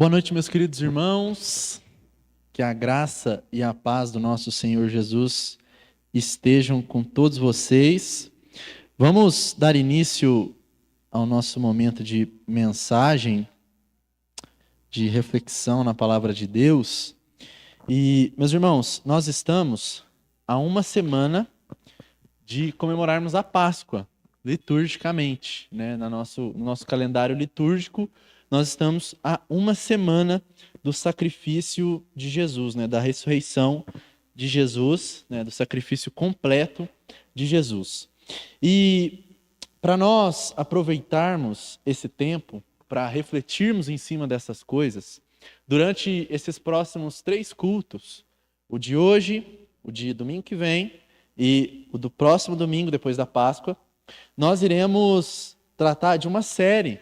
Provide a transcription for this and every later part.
Boa noite, meus queridos irmãos. Que a graça e a paz do nosso Senhor Jesus estejam com todos vocês. Vamos dar início ao nosso momento de mensagem, de reflexão na palavra de Deus. E, meus irmãos, nós estamos há uma semana de comemorarmos a Páscoa, liturgicamente, né? No nosso calendário litúrgico, nós estamos há uma semana do sacrifício de Jesus, né? Da ressurreição de Jesus, né? Do sacrifício completo de Jesus. E para nós aproveitarmos esse tempo, para refletirmos em cima dessas coisas, durante esses próximos 3 cultos, o de hoje, o de domingo que vem e o do próximo domingo, depois da Páscoa, nós iremos tratar de uma série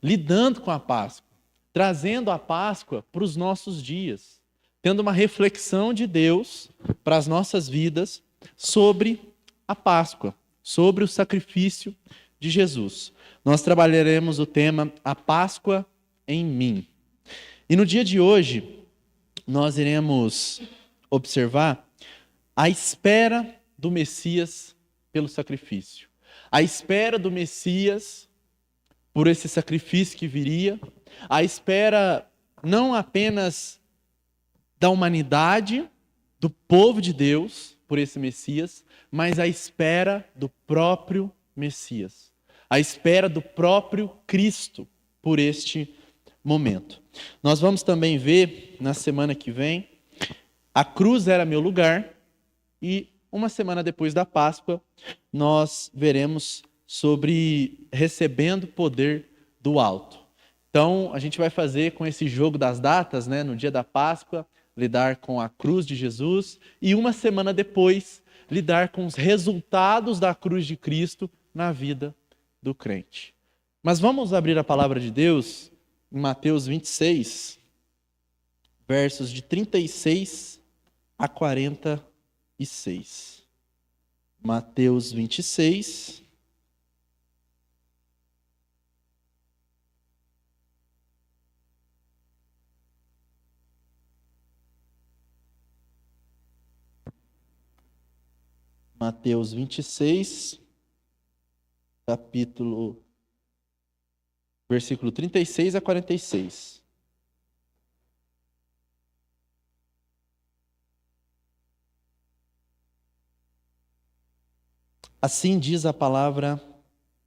lidando com a Páscoa, trazendo a Páscoa para os nossos dias, tendo uma reflexão de Deus para as nossas vidas sobre a Páscoa, sobre o sacrifício de Jesus. Nós trabalharemos o tema A Páscoa em mim. E no dia de hoje, nós iremos observar a espera do Messias pelo sacrifício. A espera do Messias por esse sacrifício que viria. A espera não apenas da humanidade, do povo de Deus por esse Messias, mas a espera do próprio Messias. A espera do próprio Cristo por este momento. Nós vamos também ver na semana que vem, a cruz era meu lugar, e uma semana depois da Páscoa, nós veremos sobre recebendo poder do alto. Então, a gente vai fazer com esse jogo das datas, né, no dia da Páscoa, lidar com a cruz de Jesus, e uma semana depois, lidar com os resultados da cruz de Cristo na vida do crente. Mas vamos abrir a palavra de Deus em Mateus 26, versos de 36 a 46. Mateus 26. Mateus 26, versículo 36 a 46. Assim diz a palavra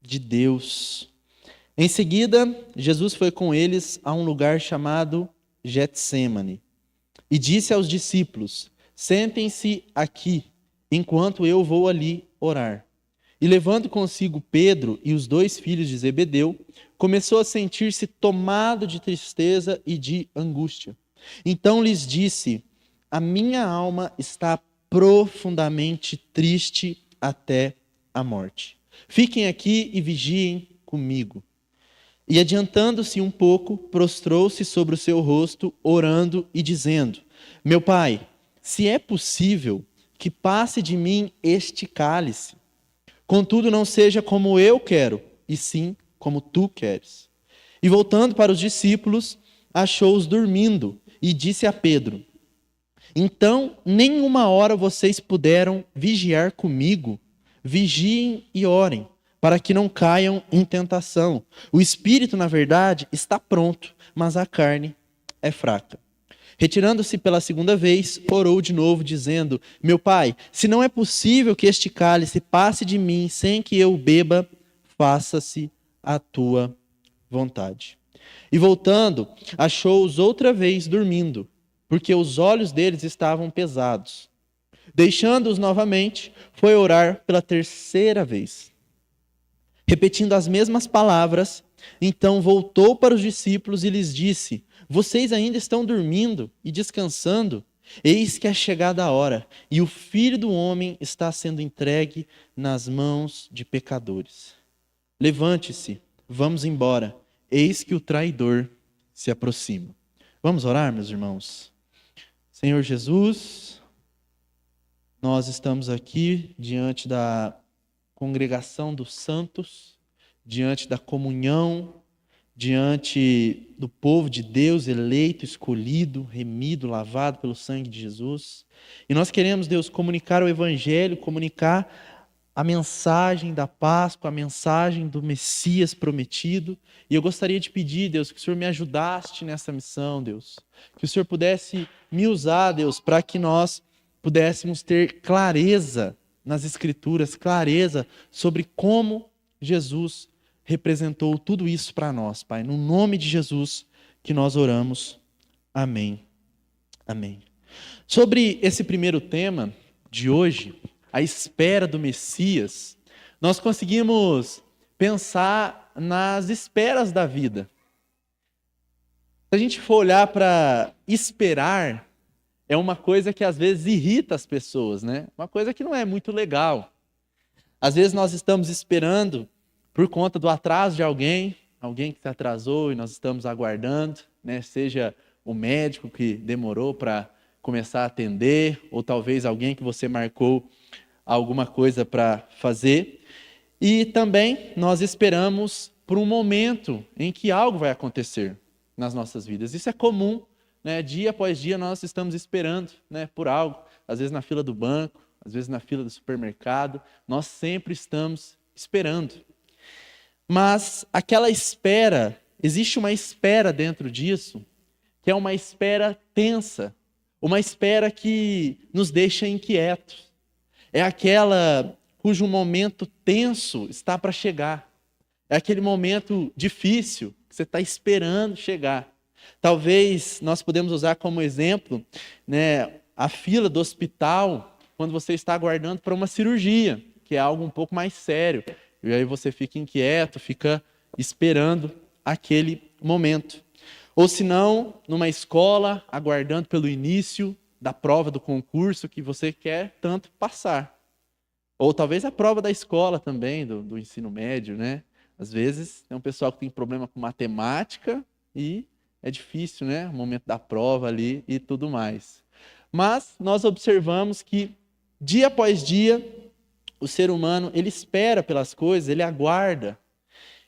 de Deus. Em seguida, Jesus foi com eles a um lugar chamado Getsêmani e disse aos discípulos: sentem-se aqui, enquanto eu vou ali orar. E levando consigo Pedro e os 2 filhos de Zebedeu, começou a sentir-se tomado de tristeza e de angústia. Então lhes disse: a minha alma está profundamente triste até a morte. Fiquem aqui e vigiem comigo. E adiantando-se um pouco, prostrou-se sobre o seu rosto, orando e dizendo: meu pai, se é possível, que passe de mim este cálice. Contudo, não seja como eu quero, e sim como tu queres. E voltando para os discípulos, achou-os dormindo, e disse a Pedro: então, nem uma hora vocês puderam vigiar comigo? Vigiem e orem, para que não caiam em tentação. O espírito, na verdade, está pronto, mas a carne é fraca. Retirando-se pela segunda vez, orou de novo, dizendo: meu pai, se não é possível que este cálice passe de mim sem que eu beba, faça-se a tua vontade. E voltando, achou-os outra vez dormindo, porque os olhos deles estavam pesados. Deixando-os novamente, foi orar pela 3ª vez. Repetindo as mesmas palavras, então voltou para os discípulos e lhes disse: vocês ainda estão dormindo e descansando? Eis que é chegada a hora, e o Filho do Homem está sendo entregue nas mãos de pecadores. Levante-se, vamos embora, eis que o traidor se aproxima. Vamos orar, meus irmãos? Senhor Jesus, nós estamos aqui diante da congregação dos santos, diante da comunhão diante do povo de Deus, eleito, escolhido, remido, lavado pelo sangue de Jesus. E nós queremos, Deus, comunicar o Evangelho, comunicar a mensagem da Páscoa, a mensagem do Messias prometido. E eu gostaria de pedir, Deus, que o Senhor me ajudasse nessa missão, Deus. Que o Senhor pudesse me usar, Deus, para que nós pudéssemos ter clareza nas Escrituras, clareza sobre como Jesus representou tudo isso para nós, Pai. No nome de Jesus que nós oramos. Amém. Amém. Sobre esse primeiro tema de hoje, a espera do Messias, nós conseguimos pensar nas esperas da vida. Se a gente for olhar para esperar, é uma coisa que às vezes irrita as pessoas, né? Uma coisa que não é muito legal. Às vezes nós estamos esperando por conta do atraso de alguém que se atrasou e nós estamos aguardando, né? Seja o médico que demorou para começar a atender, ou talvez alguém que você marcou alguma coisa para fazer. E também nós esperamos por um momento em que algo vai acontecer nas nossas vidas. Isso é comum, né? Dia após dia nós estamos esperando, né, por algo, às vezes na fila do banco, às vezes na fila do supermercado, nós sempre estamos esperando. Mas aquela espera, existe uma espera dentro disso, que é uma espera tensa, uma espera que nos deixa inquietos. É aquela cujo momento tenso está para chegar. É aquele momento difícil que você está esperando chegar. Talvez nós podemos usar como exemplo, né, a fila do hospital, quando você está aguardando para uma cirurgia, que é algo um pouco mais sério. E aí você fica inquieto, fica esperando aquele momento. Ou se não, numa escola, aguardando pelo início da prova do concurso que você quer tanto passar. Ou talvez a prova da escola também, do ensino médio, né? Às vezes tem um pessoal que tem problema com matemática e é difícil, né? O momento da prova ali e tudo mais. Mas nós observamos que dia após dia o ser humano, ele espera pelas coisas, ele aguarda.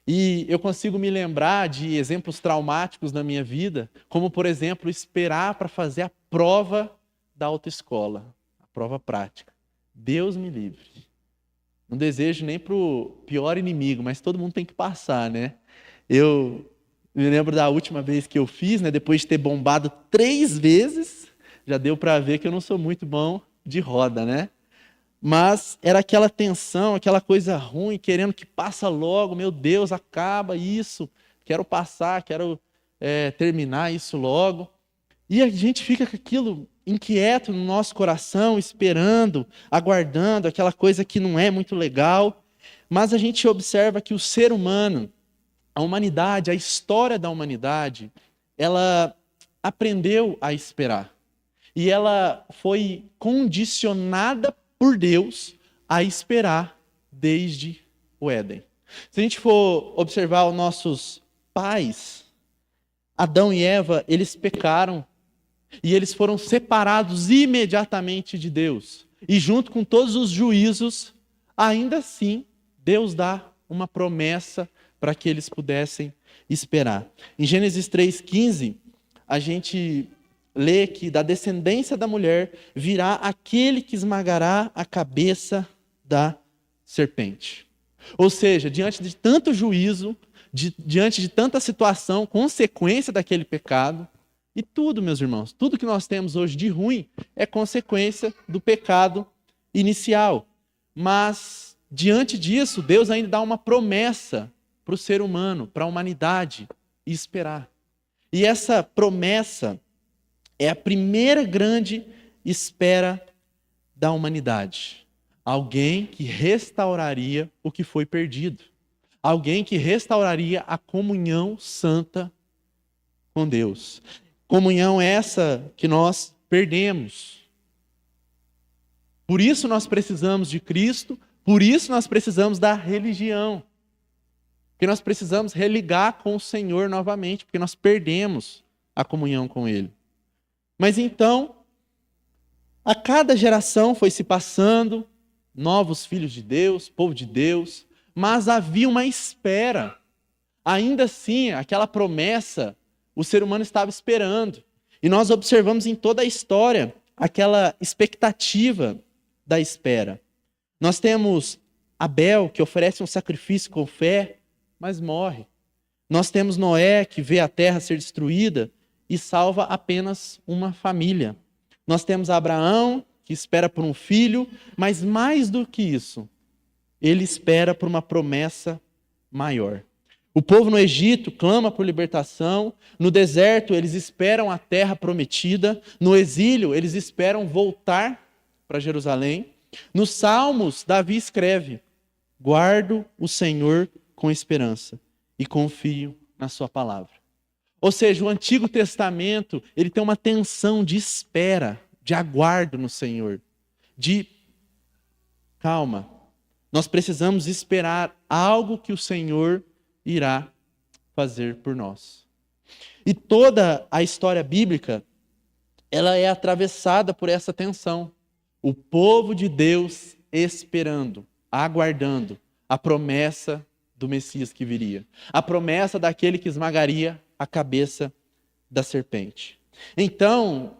E eu consigo me lembrar de exemplos traumáticos na minha vida, como, por exemplo, esperar para fazer a prova da autoescola, a prova prática. Deus me livre. Não desejo nem para o pior inimigo, mas todo mundo tem que passar, né? Eu me lembro da última vez que eu fiz, né? Depois de ter bombado 3 vezes, já deu para ver que eu não sou muito bom de roda, né? Mas era aquela tensão, aquela coisa ruim, querendo que passa logo, meu Deus, acaba isso, quero passar, quero terminar isso logo. E a gente fica com aquilo inquieto no nosso coração, esperando, aguardando, aquela coisa que não é muito legal. Mas a gente observa que o ser humano, a humanidade, a história da humanidade, ela aprendeu a esperar. E ela foi condicionada por Deus a esperar desde o Éden. Se a gente for observar os nossos pais, Adão e Eva, eles pecaram e eles foram separados imediatamente de Deus. E junto com todos os juízos, ainda assim, Deus dá uma promessa para que eles pudessem esperar. Em Gênesis 3,15, a gente lê que da descendência da mulher virá aquele que esmagará a cabeça da serpente. Ou seja, diante de tanto juízo, diante de tanta situação, consequência daquele pecado, e tudo, meus irmãos, tudo que nós temos hoje de ruim é consequência do pecado inicial. Mas, diante disso, Deus ainda dá uma promessa para o ser humano, para a humanidade, esperar. E essa promessa é a primeira grande espera da humanidade. Alguém que restauraria o que foi perdido. Alguém que restauraria a comunhão santa com Deus. Comunhão essa que nós perdemos. Por isso nós precisamos de Cristo, por isso nós precisamos da religião. Porque nós precisamos religar com o Senhor novamente, porque nós perdemos a comunhão com Ele. Mas então, a cada geração foi se passando, novos filhos de Deus, povo de Deus, mas havia uma espera. ainda assim, aquela promessa, o ser humano estava esperando. E nós observamos em toda a história aquela expectativa da espera. Nós temos Abel, que oferece um sacrifício com fé, mas morre. Nós temos Noé, que vê a terra ser destruída e salva apenas uma família. Nós temos Abraão, que espera por um filho, mas mais do que isso, ele espera por uma promessa maior. O povo no Egito clama por libertação, no deserto eles esperam a terra prometida, no exílio eles esperam voltar para Jerusalém. Nos Salmos, Davi escreve: guardo o Senhor com esperança e confio na sua palavra. Ou seja, o Antigo Testamento, ele tem uma tensão de espera, de aguardo no Senhor, de calma. Nós precisamos esperar algo que o Senhor irá fazer por nós. E toda a história bíblica, ela é atravessada por essa tensão. O povo de Deus esperando, aguardando a promessa do Messias que viria. A promessa daquele que esmagaria a cabeça da serpente. Então,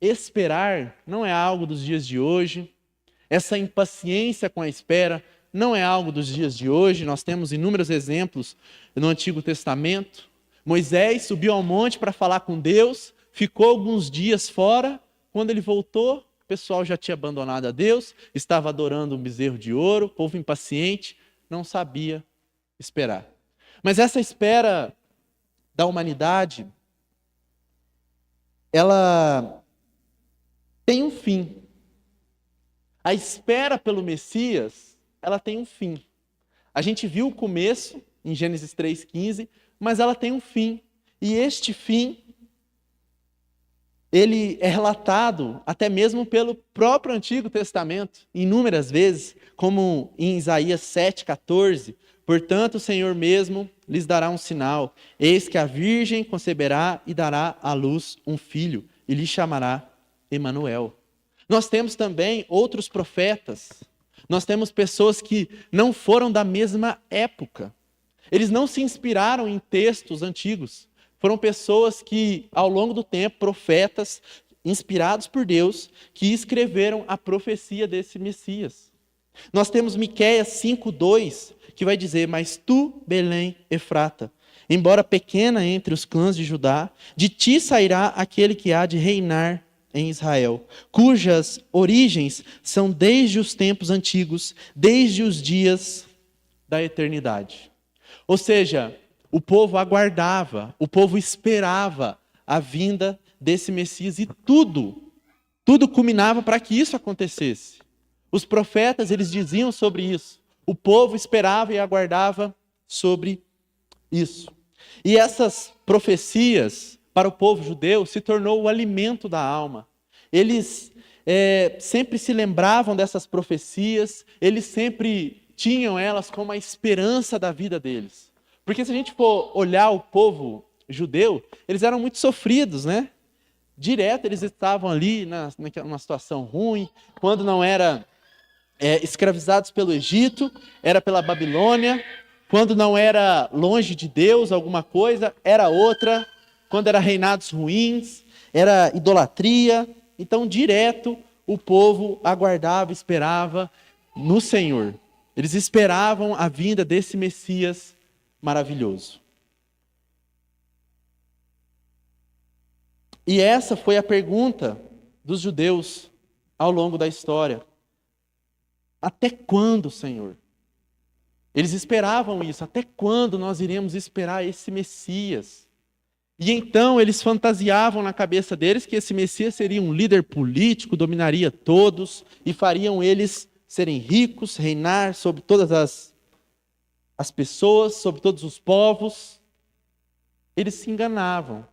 esperar não é algo dos dias de hoje. Essa impaciência com a espera não é algo dos dias de hoje. Nós temos inúmeros exemplos no Antigo Testamento. Moisés subiu ao monte para falar com Deus, ficou alguns dias fora. Quando ele voltou, o pessoal já tinha abandonado a Deus, estava adorando um bezerro de ouro, o povo impaciente, não sabia esperar. Mas essa espera da humanidade, ela tem um fim. A espera pelo Messias, ela tem um fim. A gente viu o começo em Gênesis 3,15, mas ela tem um fim. E este fim, ele é relatado até mesmo pelo próprio Antigo Testamento, inúmeras vezes, como em Isaías 7,14. Portanto, o Senhor mesmo lhes dará um sinal. Eis que a virgem conceberá e dará à luz um filho, e lhe chamará Emanuel. Nós temos também outros profetas. Nós temos pessoas que não foram da mesma época. Eles não se inspiraram em textos antigos. Foram pessoas que, ao longo do tempo, profetas, inspirados por Deus, que escreveram a profecia desse Messias. Nós temos Miqueias 5,2, que vai dizer: mas tu, Belém, Efrata, embora pequena entre os clãs de Judá, de ti sairá aquele que há de reinar em Israel, cujas origens são desde os tempos antigos, desde os dias da eternidade. Ou seja, o povo aguardava, o povo esperava a vinda desse Messias e tudo culminava para que isso acontecesse. Os profetas, eles diziam sobre isso. O povo esperava e aguardava sobre isso. E essas profecias para o povo judeu se tornou o alimento da alma. Eles sempre se lembravam dessas profecias, eles sempre tinham elas como a esperança da vida deles. Porque se a gente for olhar o povo judeu, eles eram muito sofridos, né? Direto eles estavam ali numa situação ruim, quando não era escravizados pelo Egito, era pela Babilônia, quando não era longe de Deus alguma coisa, era outra, quando era reinados ruins, era idolatria. Então, direto, o povo aguardava, esperava no Senhor. Eles esperavam a vinda desse Messias maravilhoso. E essa foi a pergunta dos judeus ao longo da história. Até quando, Senhor? Eles esperavam isso. Até quando nós iremos esperar esse Messias? E então eles fantasiavam na cabeça deles que esse Messias seria um líder político, dominaria todos e fariam eles serem ricos, reinar sobre todas as pessoas, sobre todos os povos. Eles se enganavam.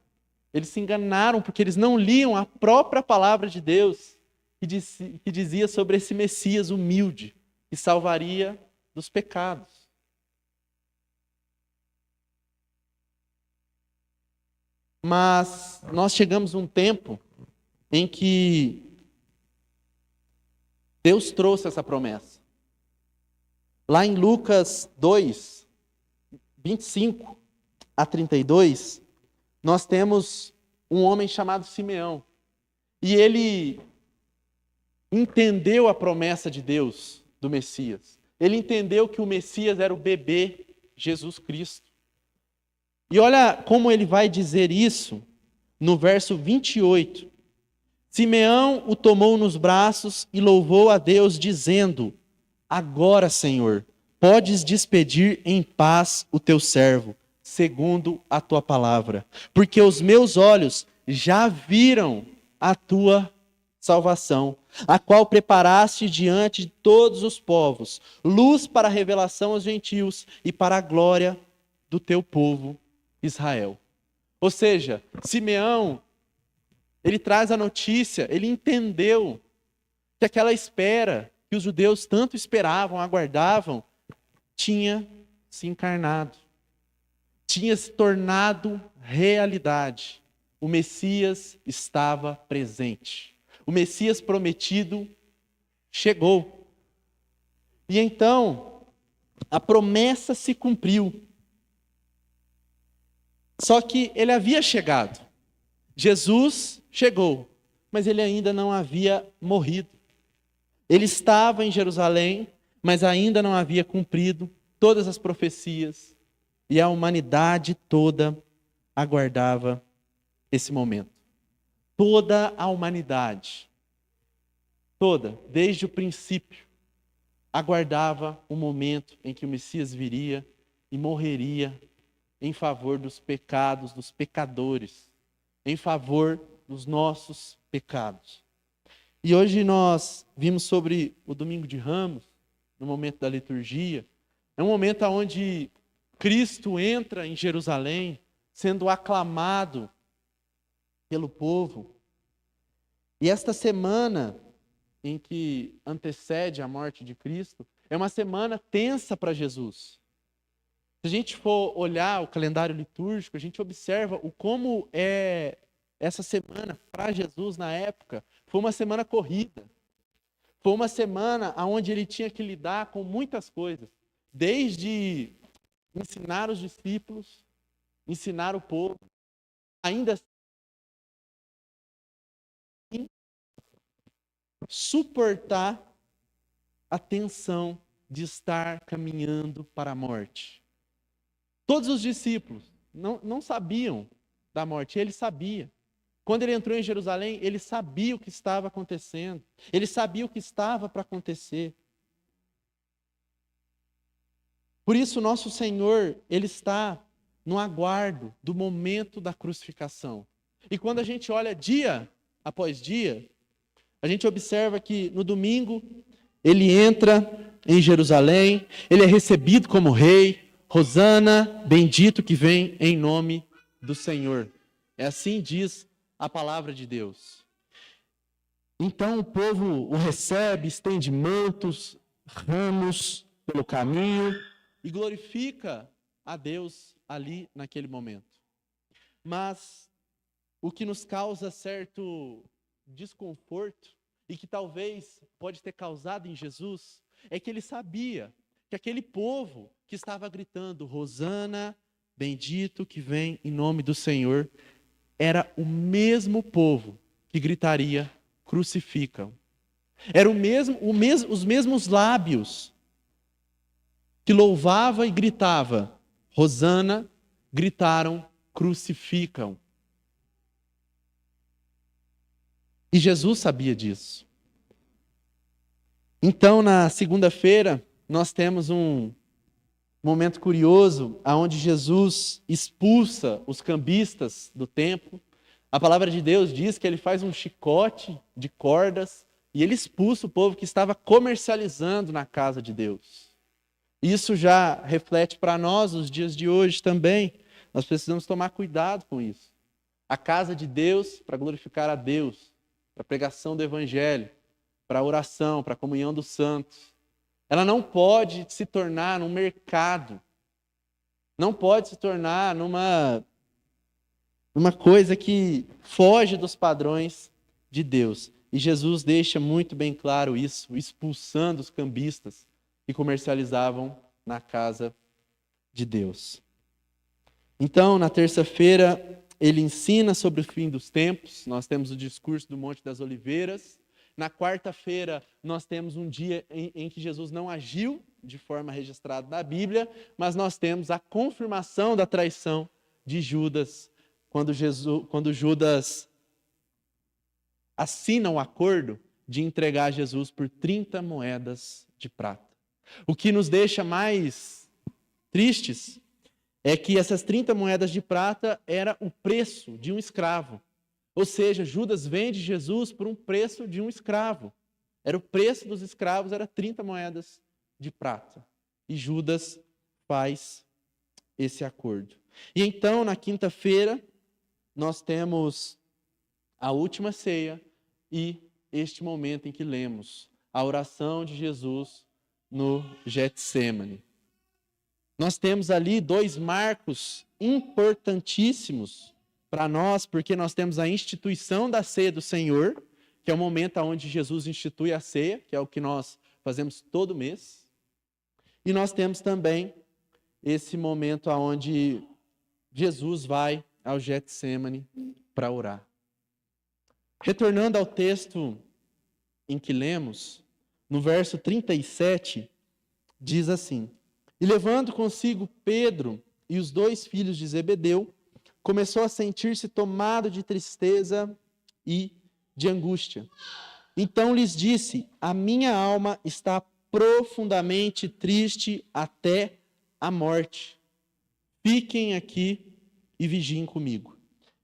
Eles se enganaram porque eles não liam a própria palavra de Deus que dizia sobre esse Messias humilde que salvaria dos pecados. Mas nós chegamos a um tempo em que Deus trouxe essa promessa. Lá em Lucas 2, 25, a 32, nós temos um homem chamado Simeão. E ele entendeu a promessa de Deus do Messias. Ele entendeu que o Messias era o bebê Jesus Cristo. E olha como ele vai dizer isso no verso 28. Simeão o tomou nos braços e louvou a Deus, dizendo: agora, Senhor, podes despedir em paz o teu servo, segundo a tua palavra, porque os meus olhos já viram a tua salvação, a qual preparaste diante de todos os povos, luz para a revelação aos gentios e para a glória do teu povo Israel. Ou seja, Simeão, ele traz a notícia, ele entendeu que aquela espera que os judeus tanto esperavam, aguardavam, tinha se encarnado, tinha se tornado realidade. O Messias estava presente. O Messias prometido chegou. E então, a promessa se cumpriu. Só que ele havia chegado. Jesus chegou, mas ele ainda não havia morrido. Ele estava em Jerusalém, mas ainda não havia cumprido todas as profecias. E a humanidade toda aguardava esse momento. Toda a humanidade, toda, desde o princípio, aguardava o momento em que o Messias viria e morreria em favor dos pecados, dos pecadores, em favor dos nossos pecados. E hoje nós vimos sobre o Domingo de Ramos, no momento da liturgia. É um momento onde Cristo entra em Jerusalém, sendo aclamado pelo povo. E esta semana em que antecede a morte de Cristo, é uma semana tensa para Jesus. Se a gente for olhar o calendário litúrgico, a gente observa o como é essa semana para Jesus na época. Foi uma semana corrida. Foi uma semana onde ele tinha que lidar com muitas coisas. Desde ensinar os discípulos, ensinar o povo, ainda assim, suportar a tensão de estar caminhando para a morte. Todos os discípulos não sabiam da morte, ele sabia. Quando ele entrou em Jerusalém, ele sabia o que estava acontecendo. Ele sabia o que estava para acontecer. Por isso, nosso Senhor, ele está no aguardo do momento da crucificação. E quando a gente olha dia após dia, a gente observa que no domingo, ele entra em Jerusalém, ele é recebido como rei. Hosana, bendito que vem em nome do Senhor. É assim diz a palavra de Deus. Então o povo o recebe, estende mantos, ramos pelo caminho e glorifica a Deus ali naquele momento. Mas o que nos causa certo desconforto e que talvez pode ter causado em Jesus é que ele sabia que aquele povo que estava gritando Hosana, bendito que vem em nome do Senhor, era o mesmo povo que gritaria crucificam. Era os mesmos lábios que louvava e gritava Hosana, gritaram crucificam. E Jesus sabia disso. Então, na segunda-feira, nós temos um momento curioso, onde Jesus expulsa os cambistas do templo. A palavra de Deus diz que ele faz um chicote de cordas e ele expulsa o povo que estava comercializando na casa de Deus. Isso já reflete para nós os dias de hoje também. Nós precisamos tomar cuidado com isso. A casa de Deus, para glorificar a Deus, para a pregação do Evangelho, para a oração, para a comunhão dos santos, ela não pode se tornar um mercado, não pode se tornar numa coisa que foge dos padrões de Deus. E Jesus deixa muito bem claro isso, expulsando os cambistas que comercializavam na casa de Deus. Então, na terça-feira, ele ensina sobre o fim dos tempos. Nós temos o discurso do Monte das Oliveiras. Na quarta-feira, nós temos um dia em que Jesus não agiu de forma registrada na Bíblia, mas nós temos a confirmação da traição de Judas, quando Judas assina o acordo de entregar Jesus por 30 moedas de prata. O que nos deixa mais tristes é que essas 30 moedas de prata era o preço de um escravo. Ou seja, Judas vende Jesus por um preço de um escravo. Era o preço dos escravos, era 30 moedas de prata. E Judas faz esse acordo. E então, na quinta-feira, nós temos a última ceia e este momento em que lemos a oração de Jesus no Getsêmani. Nós temos ali dois marcos importantíssimos para nós, porque nós temos a instituição da ceia do Senhor, que é o momento onde Jesus institui a ceia, que é o que nós fazemos todo mês. E nós temos também esse momento onde Jesus vai ao Getsêmani para orar. Retornando ao texto em que lemos, no verso 37, diz assim: E levando consigo Pedro e os 2 filhos de Zebedeu, começou a sentir-se tomado de tristeza e de angústia. Então lhes disse: A minha alma está profundamente triste até a morte. Fiquem aqui e vigiem comigo.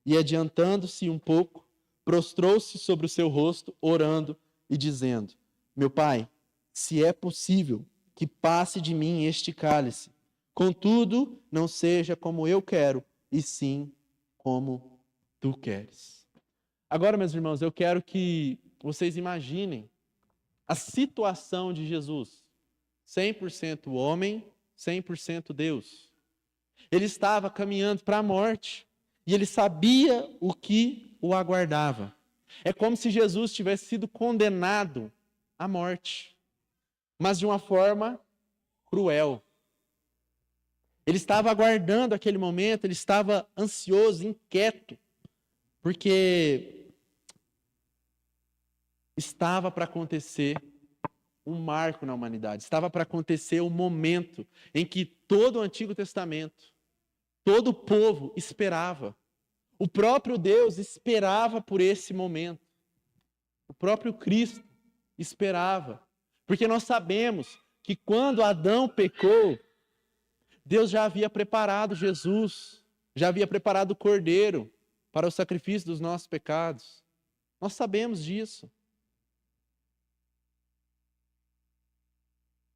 E adiantando-se um pouco, prostrou-se sobre o seu rosto, orando e dizendo: Meu pai, se é possível, que passe de mim este cálice. Contudo, não seja como eu quero, e sim como tu queres. Agora, meus irmãos, eu quero que vocês imaginem a situação de Jesus. 100% homem, 100% Deus. Ele estava caminhando para a morte e ele sabia o que o aguardava. É como se Jesus tivesse sido condenado à morte, mas de uma forma cruel. Ele estava aguardando aquele momento, ele estava ansioso, inquieto, porque estava para acontecer um marco na humanidade, estava para acontecer um momento em que todo o Antigo Testamento, todo o povo esperava. O próprio Deus esperava por esse momento. O próprio Cristo esperava. Porque nós sabemos que quando Adão pecou, Deus já havia preparado Jesus, já havia preparado o Cordeiro para o sacrifício dos nossos pecados. Nós sabemos disso.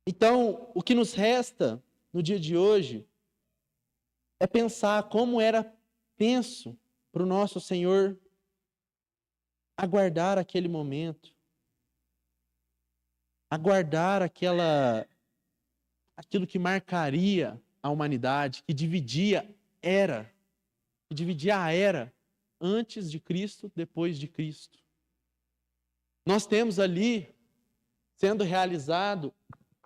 Então, o que nos resta no dia de hoje é pensar como era tenso para o nosso Senhor aguardar aquele momento, aguardar aquilo que marcaria a humanidade, que dividia a era antes de Cristo, depois de Cristo. Nós temos ali sendo realizado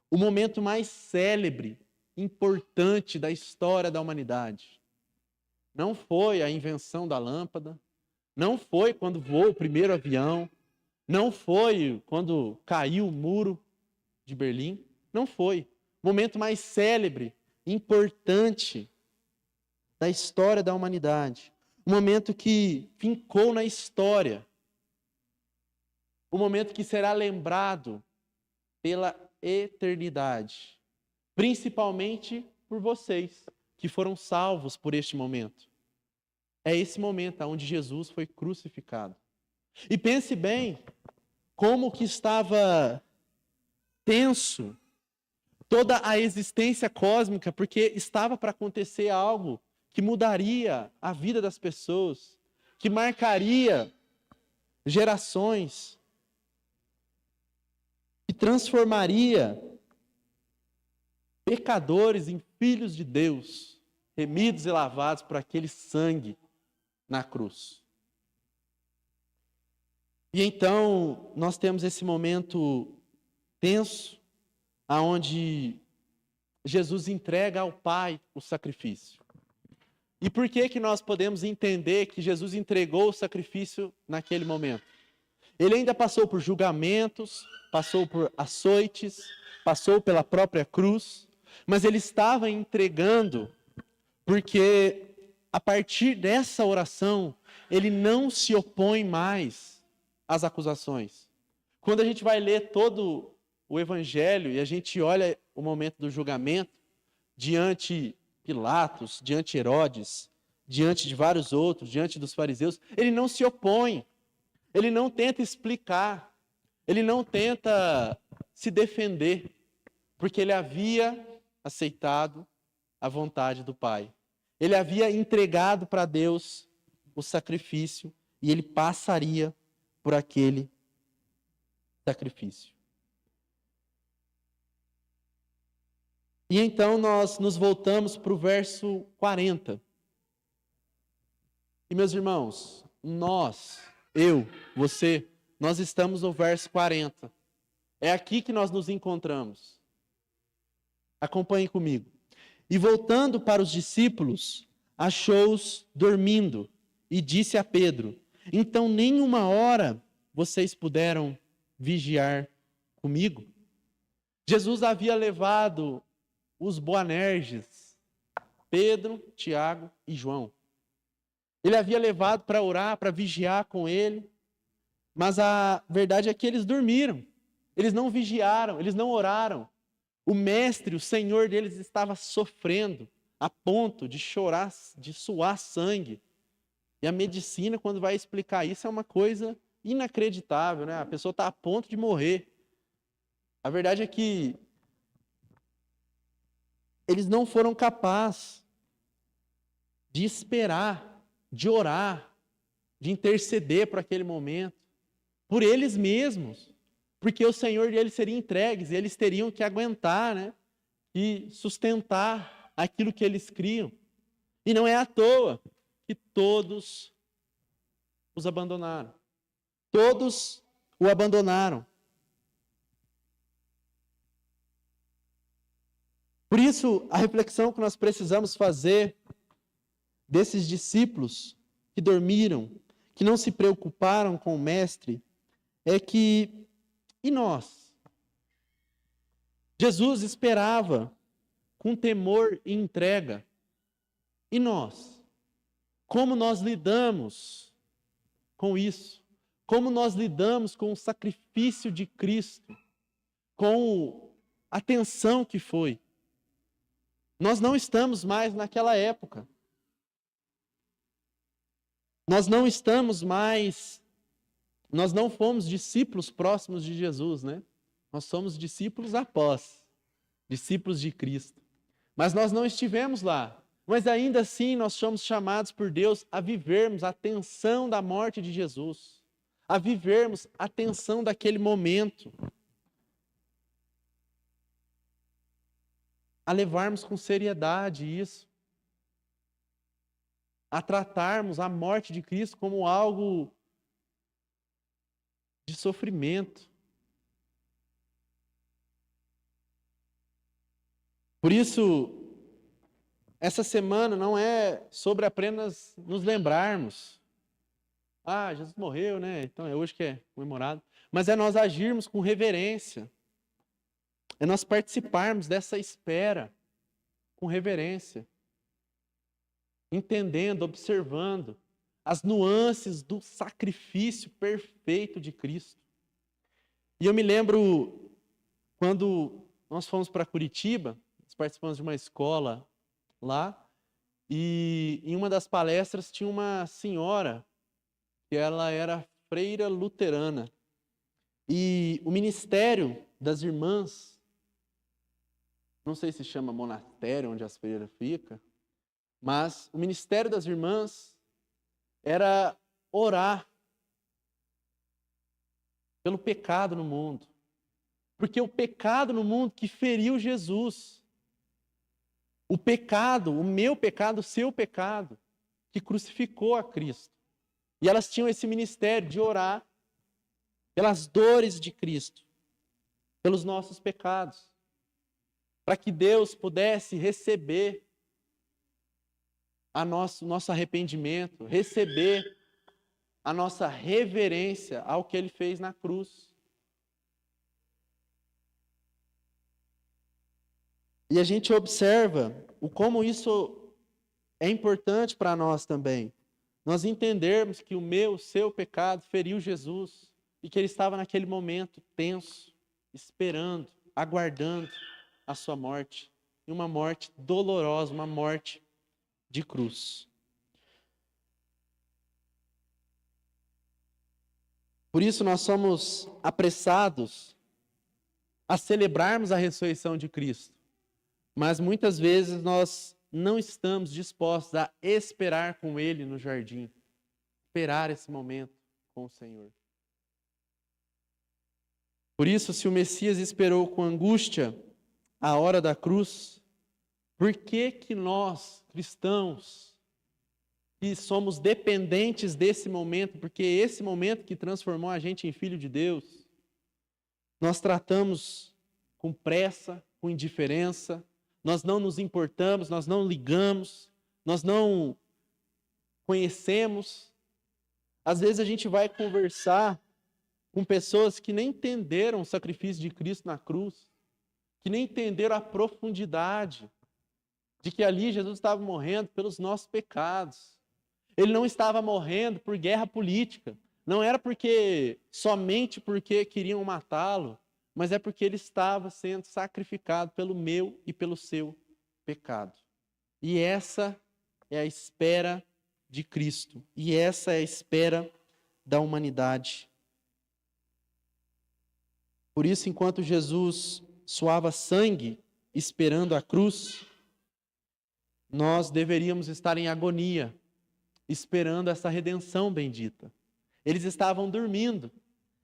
o momento mais célebre, importante da história da humanidade. Não foi a invenção da lâmpada, não foi quando voou o primeiro avião, não foi quando caiu o muro de Berlim, não foi. O momento mais célebre, importante da história da humanidade. Um momento que fincou na história. Um momento que será lembrado pela eternidade. Principalmente por vocês, que foram salvos por este momento. É esse momento onde Jesus foi crucificado. E pense bem como que estava tenso toda a existência cósmica, porque estava para acontecer algo que mudaria a vida das pessoas, que marcaria gerações, que transformaria pecadores em filhos de Deus, remidos e lavados por aquele sangue na cruz. E então nós temos esse momento tenso, aonde Jesus entrega ao Pai o sacrifício. E por que que nós podemos entender que Jesus entregou o sacrifício naquele momento? Ele ainda passou por julgamentos, passou por açoites, passou pela própria cruz, mas ele estava entregando porque a partir dessa oração, ele não se opõe mais às acusações. Quando a gente vai ler todo o evangelho e a gente olha o momento do julgamento, diante Pilatos, diante Herodes, diante de vários outros, diante dos fariseus, ele não se opõe, ele não tenta explicar, ele não tenta se defender, porque ele havia aceitado a vontade do Pai. Ele havia entregado para Deus o sacrifício e ele passaria por aquele sacrifício. E então nós nos voltamos para o verso 40. E meus irmãos, nós, eu, você, nós estamos no verso 40. É aqui que nós nos encontramos. Acompanhe comigo. E voltando para os discípulos, achou-os dormindo e disse a Pedro: então nem uma hora vocês puderam vigiar comigo? Jesus havia levado os Boanerges, Pedro, Tiago e João. Ele havia levado para orar, para vigiar com ele, mas a verdade é que eles dormiram. Eles não vigiaram, eles não oraram. O mestre, o Senhor deles estava sofrendo a ponto de chorar, de suar sangue. E a medicina, quando vai explicar isso, é uma coisa inacreditável, né? A pessoa está a ponto de morrer. A verdade é que eles não foram capazes de esperar, de orar, de interceder por aquele momento, por eles mesmos, porque o Senhor deles seria entregue, e eles teriam que aguentar, né? E sustentar aquilo que eles criam. E não é à toa que todos os abandonaram. Todos o abandonaram. Por isso, a reflexão que nós precisamos fazer desses discípulos que dormiram, que não se preocuparam com o Mestre, é que, e nós? Jesus esperava com temor e entrega. E nós? Como nós lidamos com isso? Como nós lidamos com o sacrifício de Cristo? Com a tensão que foi? Nós não estamos mais naquela época. Nós não estamos mais, nós não fomos discípulos próximos de Jesus, né? Nós somos discípulos após, discípulos de Cristo. Mas nós não estivemos lá. Mas ainda assim nós somos chamados por Deus a vivermos a tensão da morte de Jesus, a vivermos a tensão daquele momento, a levarmos com seriedade isso, a tratarmos a morte de Cristo como algo de sofrimento. Por isso, essa semana não é sobre apenas nos lembrarmos. Ah, Jesus morreu, né? Então é hoje que é comemorado. Mas é nós agirmos com reverência. É nós participarmos dessa espera com reverência. Entendendo, observando as nuances do sacrifício perfeito de Cristo. E eu me lembro quando nós fomos para Curitiba, nós participamos de uma escola lá, e em uma das palestras tinha uma senhora que ela era freira luterana. E o ministério das irmãs, não sei se chama monastério onde as freiras ficam, mas o ministério das irmãs era orar pelo pecado no mundo. Porque o pecado no mundo que feriu Jesus, o pecado, o meu pecado, o seu pecado, que crucificou a Cristo. E elas tinham esse ministério de orar pelas dores de Cristo, pelos nossos pecados, para que Deus pudesse receber nosso arrependimento, receber a nossa reverência ao que ele fez na cruz. E a gente observa o como isso é importante para nós também. Nós entendermos que o seu pecado feriu Jesus e que ele estava naquele momento tenso, esperando, aguardando a sua morte. E uma morte dolorosa, uma morte de cruz. Por isso nós somos apressados a celebrarmos a ressurreição de Cristo. Mas muitas vezes nós não estamos dispostos a esperar com Ele no jardim. Esperar esse momento com o Senhor. Por isso, se o Messias esperou com angústia a hora da cruz, por que nós, cristãos, que somos dependentes desse momento, porque é esse momento que transformou a gente em filho de Deus, nós tratamos com pressa, com indiferença, nós não nos importamos, nós não ligamos, nós não conhecemos. Às vezes a gente vai conversar com pessoas que nem entenderam o sacrifício de Cristo na cruz, que nem entenderam a profundidade de que ali Jesus estava morrendo pelos nossos pecados. Ele não estava morrendo por guerra política, não era somente porque queriam matá-lo, mas é porque ele estava sendo sacrificado pelo meu e pelo seu pecado. E essa é a espera de Cristo. E essa é a espera da humanidade. Por isso, enquanto Jesus suava sangue, esperando a cruz, nós deveríamos estar em agonia, esperando essa redenção bendita. Eles estavam dormindo.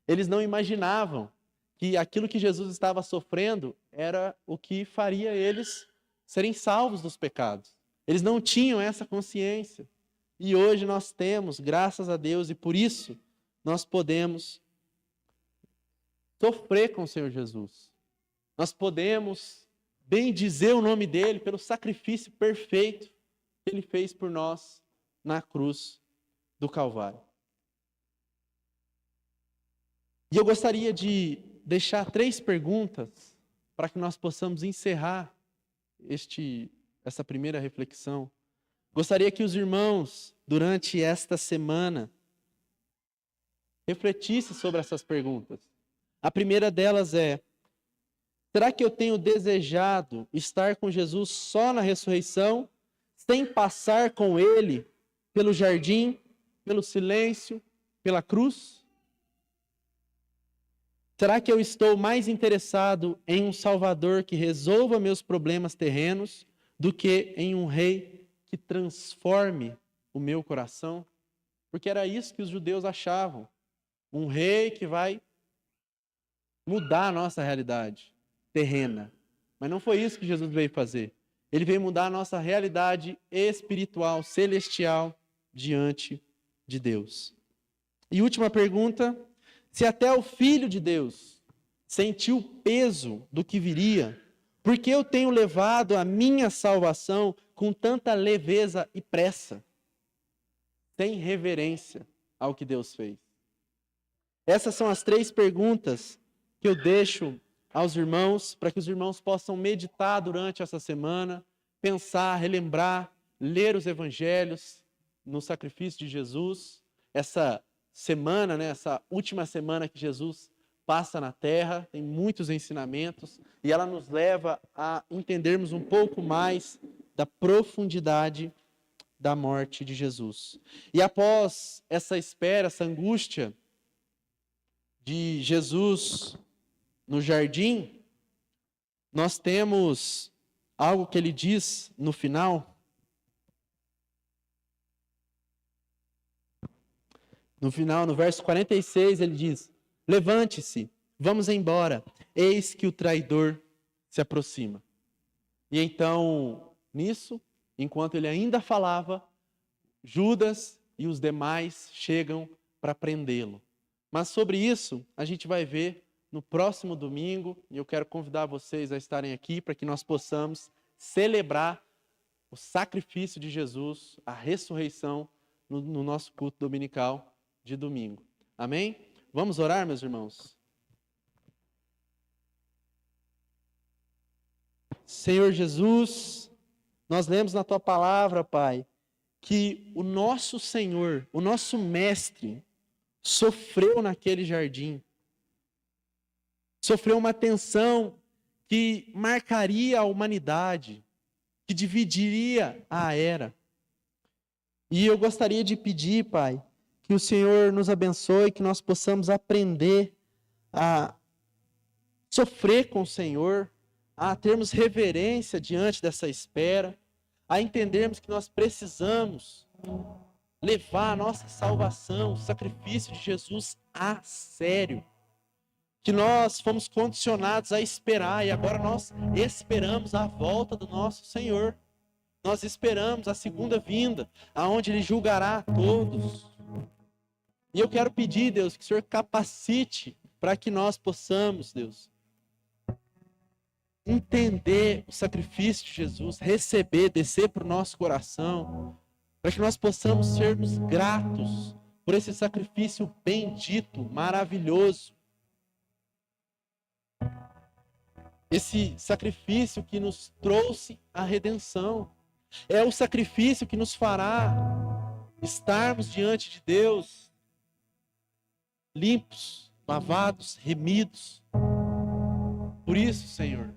Eles não imaginavam que aquilo que Jesus estava sofrendo era o que faria eles serem salvos dos pecados. Eles não tinham essa consciência. E hoje nós temos, graças a Deus, e por isso nós podemos sofrer com o Senhor Jesus. Nós podemos bendizer o nome dele pelo sacrifício perfeito que ele fez por nós na cruz do Calvário. E eu gostaria de deixar 3 perguntas para que nós possamos encerrar essa primeira reflexão. Gostaria que os irmãos, durante esta semana, refletissem sobre essas perguntas. A primeira delas é: será que eu tenho desejado estar com Jesus só na ressurreição, sem passar com Ele pelo jardim, pelo silêncio, pela cruz? Será que eu estou mais interessado em um Salvador que resolva meus problemas terrenos do que em um rei que transforme o meu coração? Porque era isso que os judeus achavam. Um rei que vai mudar a nossa realidade terrena. Mas não foi isso que Jesus veio fazer. Ele veio mudar a nossa realidade espiritual, celestial, diante de Deus. E última pergunta: se até o Filho de Deus sentiu o peso do que viria, por que eu tenho levado a minha salvação com tanta leveza e pressa, sem reverência ao que Deus fez? Essas são as 3 perguntas que eu deixo aos irmãos, para que os irmãos possam meditar durante essa semana, pensar, relembrar, ler os evangelhos no sacrifício de Jesus, essa semana, essa última semana que Jesus passa na terra, tem muitos ensinamentos, e ela nos leva a entendermos um pouco mais da profundidade da morte de Jesus. E após essa espera, essa angústia de Jesus no jardim, nós temos algo que ele diz no final. No final, no verso 46, ele diz: levante-se, vamos embora, eis que o traidor se aproxima. E então, nisso, enquanto ele ainda falava, Judas e os demais chegam para prendê-lo. Mas sobre isso, a gente vai ver no próximo domingo, e eu quero convidar vocês a estarem aqui para que nós possamos celebrar o sacrifício de Jesus, a ressurreição no nosso culto dominical de domingo. Amém? Vamos orar, meus irmãos? Senhor Jesus, nós lemos na Tua palavra, Pai, que o nosso Senhor, o nosso Mestre, sofreu naquele jardim. Sofreu uma tensão que marcaria a humanidade, que dividiria a era. E eu gostaria de pedir, Pai, que o Senhor nos abençoe, que nós possamos aprender a sofrer com o Senhor, a termos reverência diante dessa espera, a entendermos que nós precisamos levar a nossa salvação, o sacrifício de Jesus a sério. Que nós fomos condicionados a esperar e agora nós esperamos a volta do nosso Senhor. Nós esperamos a segunda vinda, aonde Ele julgará a todos. E eu quero pedir, Deus, que o Senhor capacite para que nós possamos, Deus, entender o sacrifício de Jesus, receber, descer para o nosso coração, para que nós possamos sermos gratos por esse sacrifício bendito, maravilhoso. Esse sacrifício que nos trouxe a redenção. É o sacrifício que nos fará estarmos diante de Deus limpos, lavados, remidos. Por isso, Senhor,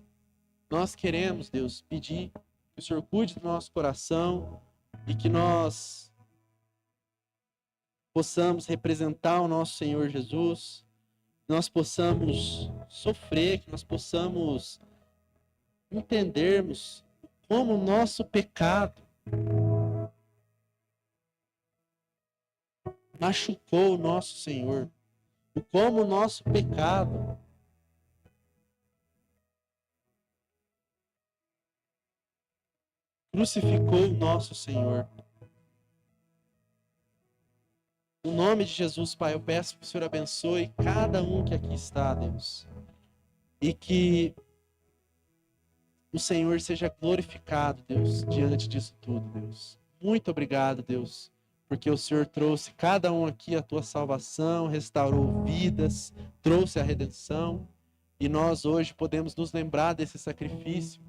nós queremos, Deus, pedir que o Senhor cuide do nosso coração e que nós possamos representar o nosso Senhor Jesus, que nós possamos sofrer, que nós possamos entendermos como o nosso pecado machucou o nosso Senhor, como o nosso pecado crucificou o nosso Senhor. No nome de Jesus, Pai, eu peço que o Senhor abençoe cada um que aqui está, Deus. E que o Senhor seja glorificado, Deus, diante disso tudo, Deus. Muito obrigado, Deus, porque o Senhor trouxe cada um aqui a tua salvação, restaurou vidas, trouxe a redenção. E nós hoje podemos nos lembrar desse sacrifício,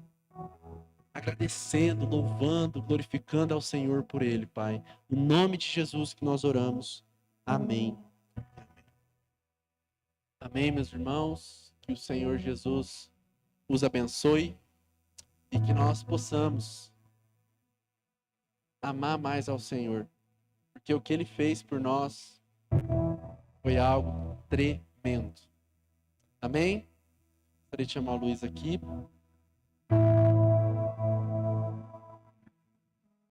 agradecendo, louvando, glorificando ao Senhor por ele, Pai. No nome de Jesus que nós oramos. Amém. Amém, meus irmãos. Que o Senhor Jesus os abençoe e que nós possamos amar mais ao Senhor, porque o que Ele fez por nós foi algo tremendo. Amém? Gostaria de chamar o Luiz aqui.